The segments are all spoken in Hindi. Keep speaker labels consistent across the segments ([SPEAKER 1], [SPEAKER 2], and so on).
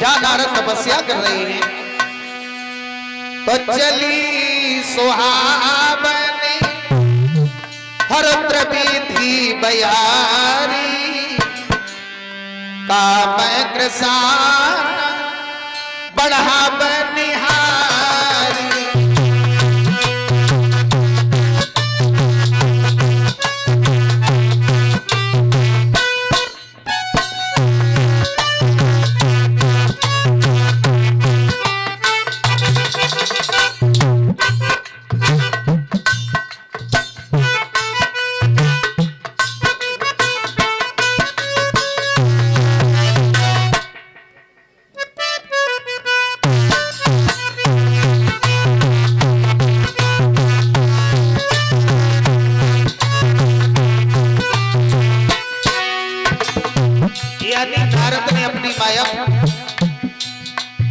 [SPEAKER 1] जहां नारद तपस्या कर रहे हैं तो चली सुहावनी हर विधि बयारी काम कृसान बढ़ा बनिहारी।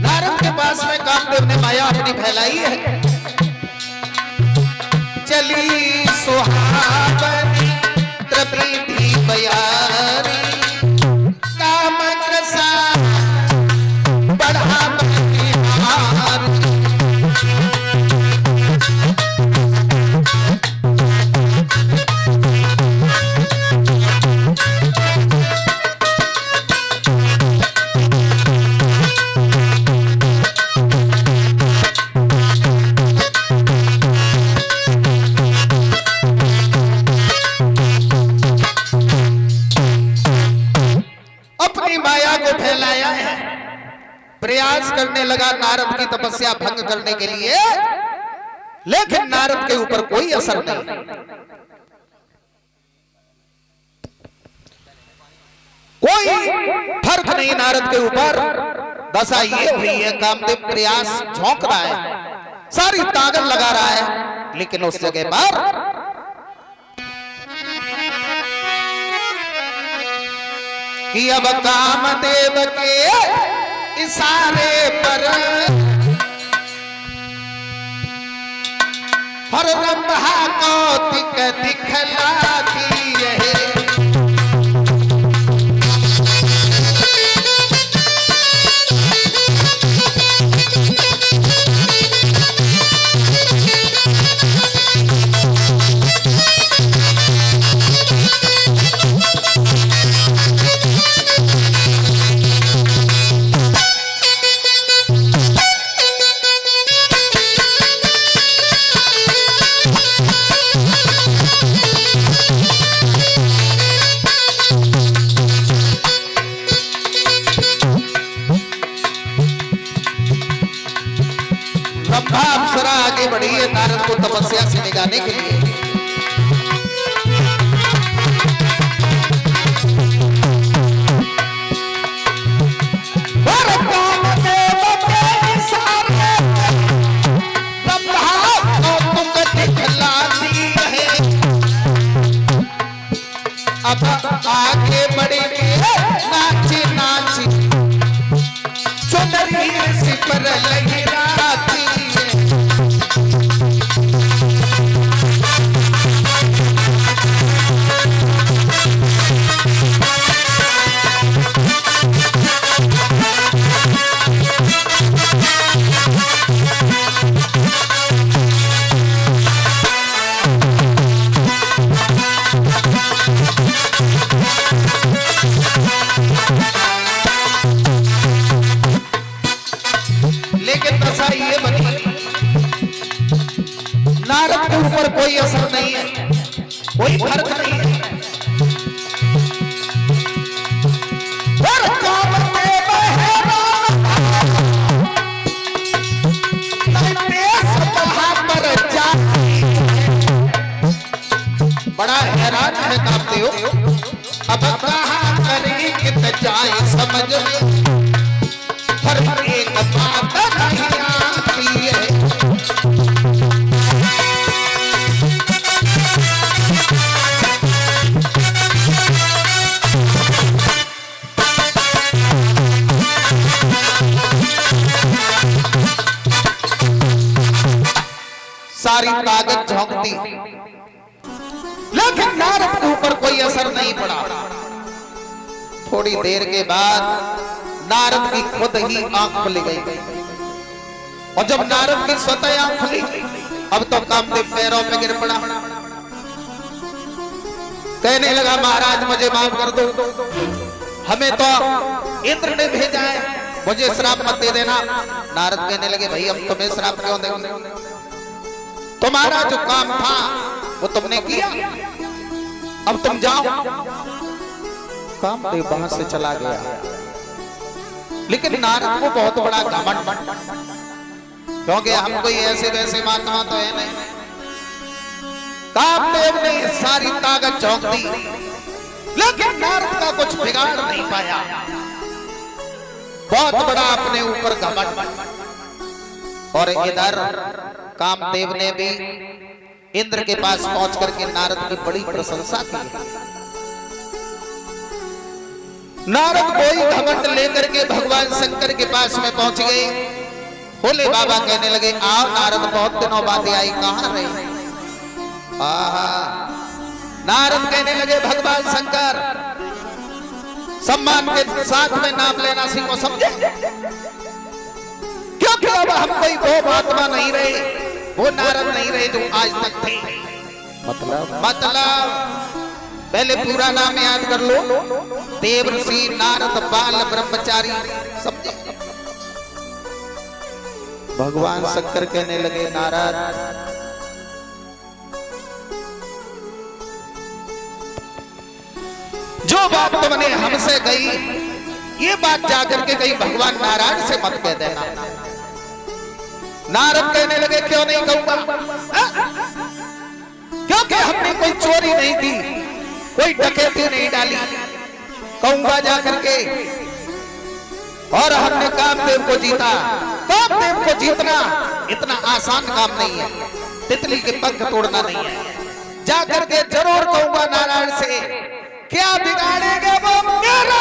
[SPEAKER 1] नारद के पास में कामदेव ने माया अपनी फैलाई है। चली सुहावनी त्रिविधि बयारी काम कृसान बढ़ा बनिहारी। प्रयास करने लगा नारद की तपस्या भंग करने के लिए, लेकिन नारद के ऊपर कोई असर नहीं। कोई फर्क नहीं नारद के ऊपर। दशा ये हुई है कामदेव प्रयास झोंक रहा है, सारी ताकत लगा रहा है, लेकिन उस जगह पर कि अब कामदेव के इशारे पर हर रंभा कौतिक दिखलाती है। अप्सरा आगे बढ़ी है नारद को तपस्या से निकालने के लिए। अब आगे बढ़ेंगे नाची नाची चुनरी से पर लहराती नारद के ऊपर कोई असर नहीं है, कोई फर्क नहीं है। और कामदेव पर बड़ा हैरान है कामदेव, अब कहाँ करें कि जाए समझ हर एक बात नहीं आती है। सारी ताकत झोंकती, लेकिन नारद के ऊपर कोई असर नहीं पड़ा। थोड़ी देर के बाद नारद की खुद ही आंख खुल गई। और जब नारद की स्वतः आंख खुली, अब तो कामदेव पैरों पे गिर पड़ा, कहने लगा महाराज मुझे माफ कर दो, हमें तो इंद्र ने भेजा है, मुझे श्राप मत दे देना। नारद कहने लगे भाई हम तुम्हें श्राप क्यों देंगे, तुम्हारा जो काम था वो तुमने किया, अब तुम जाओ। कामदेव वहां से चला गया। लेकिन नारद को बहुत बड़ा घमंड, क्योंकि हम कोई ऐसे वैसे महात्मा तो है नहीं। कामदेव ने सारी ताकत झोंक दी, लेकिन नारद का कुछ बिगाड़ नहीं पाया। बहुत बड़ा अपने ऊपर घमंड। और इधर कामदेव ने भी इंद्र के पास पहुंच करके नारद की बड़ी प्रशंसा की। नारद कोई घमंड लेकर के भगवान शंकर के पास में पहुंच गए। भोले बाबा कहने लगे आओ नारद, बहुत दिनों बाद आई, कहां रहे। नारद कहने लगे भगवान शंकर सम्मान के साथ में नाम लेना सीखो, समझे, क्योंकि अब हम कोई वो महात्मा नहीं रहे, वो नारद नहीं रहे जो आज तक थे। मतलब पहले पूरा नाम याद कर लो, देवर्षि नारद बाल ब्रह्मचारी, समझे। भगवान शंकर कहने लगे नारद जो बात तुमने हमसे कही, ये बात जाकर के कहीं भगवान नारायण से मत कह देना। नारद कहने लगे क्यों नहीं कहूंगा, क्योंकि हमने कोई चोरी नहीं की, कोई डकैती नहीं डाली, कहूंगा जाकर के। और हमने कामदेव को जीता। कामदेव को जीतना इतना आसान काम नहीं है, तितली के पंख तोड़ना नहीं है। जाकर के जरूर कहूंगा नारायण से, क्या बिगाड़ेगा वो मेरा।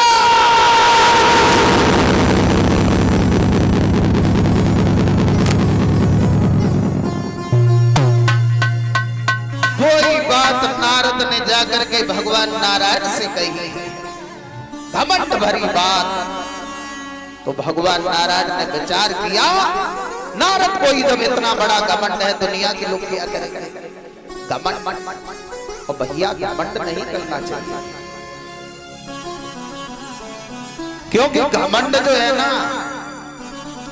[SPEAKER 1] कोई बात नारद ने जाकर के भगवान नारायण से कही, घमंड भरी बात। तो भगवान नारायण ने विचार किया, नारद को ही जब इतना बड़ा घमंड है, दुनिया के लोग क्या करेंगे। घमंड और भैया घमंड नहीं करना चाहिए, क्योंकि घमंड जो है ना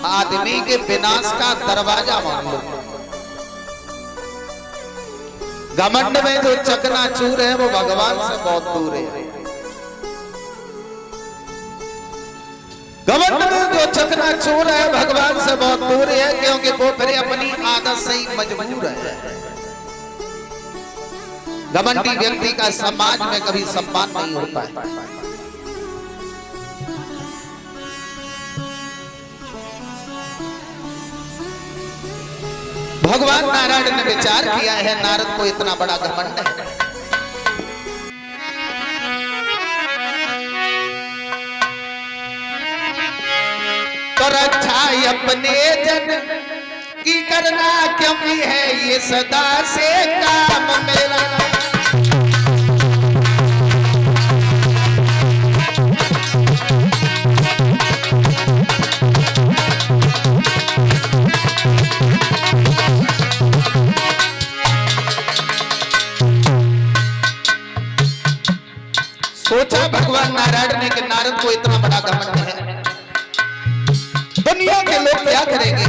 [SPEAKER 1] आदमी के विनाश का दरवाजा मान लो। घमंड में जो चकनाचूर है वो भगवान से बहुत दूर है। घमंड में जो चकनाचूर है भगवान से बहुत दूर है, क्योंकि वो फिर अपनी आदत से ही मजबूर है। घमंडी व्यक्ति का समाज में कभी सम्मान नहीं होता है। भगवान नारायण ने विचार किया है नारद को इतना बड़ा घमंड है, तो रक्षा अपने जन की करना, क्योंकि है ये सदा से काम मेरा। सोचा भगवान नारायण ने कि नारद को इतना बड़ा घमंड है, दुनिया के लोग क्या करेंगे।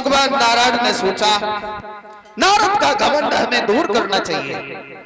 [SPEAKER 1] भगवान नारायण ने सोचा नारद का घमंड हमें दूर करना चाहिए।